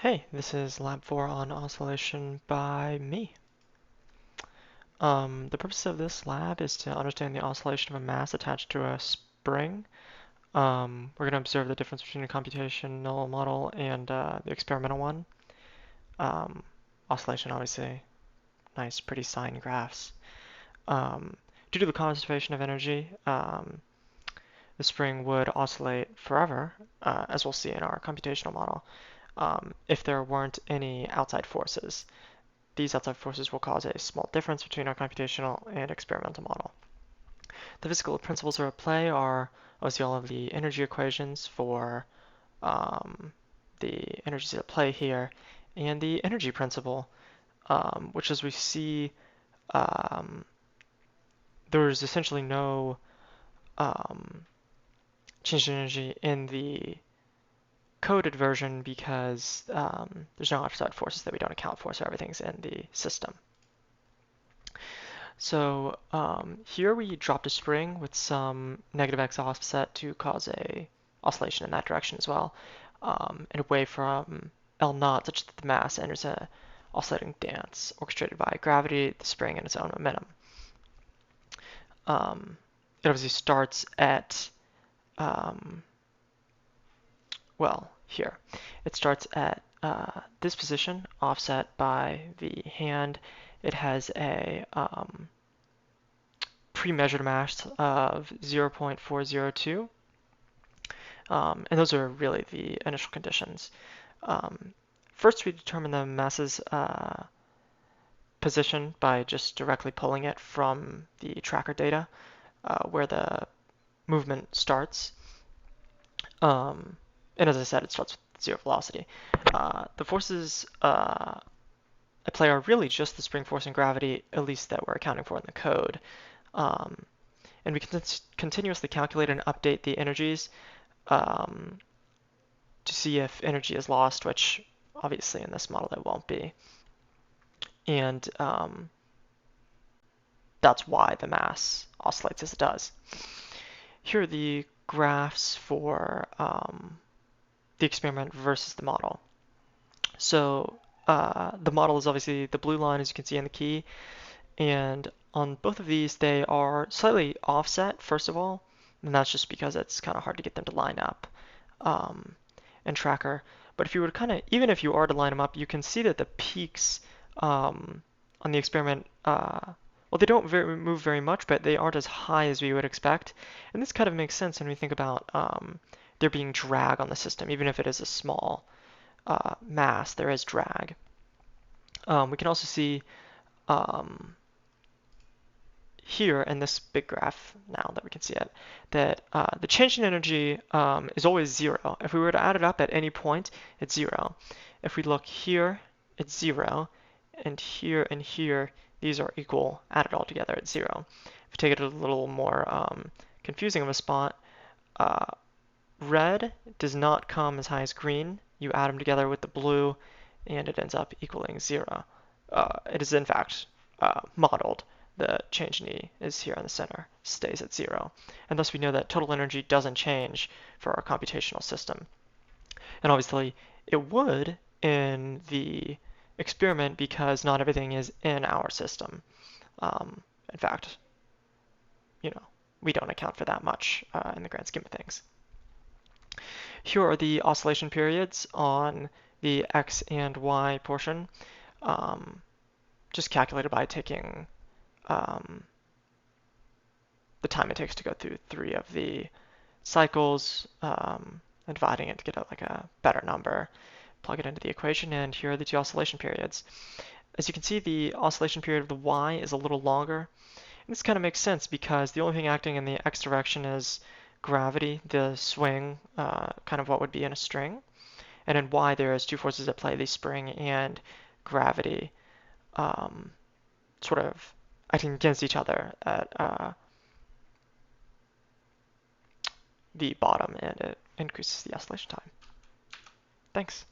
Hey, this is Lab 4 on oscillation by me. The purpose of this lab is to understand the oscillation of a mass attached to a spring. We're going to observe the difference between a computational model and the experimental one. Oscillation, obviously, nice, pretty sine graphs. Due to the conservation of energy, the spring would oscillate forever, as we'll see in our computational model, if there weren't any outside forces. These outside forces will cause a small difference between our computational and experimental model. The physical principles at play are obviously all of the energy equations for the energies at play here, and the energy principle, which as we see, there's essentially no change in energy in the coded version because there's no outside forces that we don't account for, so everything's in the system. So here we dropped a spring with some negative x offset to cause a oscillation in that direction as well, and away from L naught such that the mass enters a oscillating dance orchestrated by gravity, the spring, and its own momentum. It obviously starts at, well, here. It starts at this position, offset by the hand. It has a pre-measured mass of 0.402. And those are really the initial conditions. First, we determine the mass's position by just directly pulling it from the tracker data where the movement starts. And as I said, it starts with zero velocity. The forces at play are really just the spring force and gravity, at least that we're accounting for in the code. And we can continuously calculate and update the energies to see if energy is lost, which obviously in this model it won't be. And that's why the mass oscillates as it does. Here are the graphs for the experiment versus the model. So the model is obviously the blue line, as you can see in the key, and on both of these they are slightly offset, first of all, and that's just because it's kind of hard to get them to line up in tracker. But if you were to kind of, even if you are to line them up, you can see that the peaks on the experiment, well, they don't move very much, but they aren't as high as we would expect. And this kind of makes sense when we think about there being drag on the system, even if it is a small mass, there is drag. We can also see here in this big graph, now that we can see it, that the change in energy is always zero. If we were to add it up at any point, it's zero. If we look here, it's zero, and here, these are equal, added all together at zero. If we take it a little more confusing of a spot, red does not come as high as green. You add them together with the blue, and it ends up equaling zero. It is in fact modeled. The change in E is here in the center, stays at zero. And thus we know that total energy doesn't change for our computational system. And obviously it would in the experiment because not everything is in our system. In fact, we don't account for that much in the grand scheme of things. Here are the oscillation periods on the X and Y portion, just calculated by taking the time it takes to go through 3 of the cycles and dividing it to get like a better number. Plug it into the equation, and here are the 2 oscillation periods. As you can see, the oscillation period of the Y is a little longer. And this kind of makes sense because the only thing acting in the X direction is gravity, the swing, kind of what would be in a string. And in Y, there is 2 forces at play, the spring and gravity, sort of acting against each other at the bottom, and it increases the oscillation time. Thanks.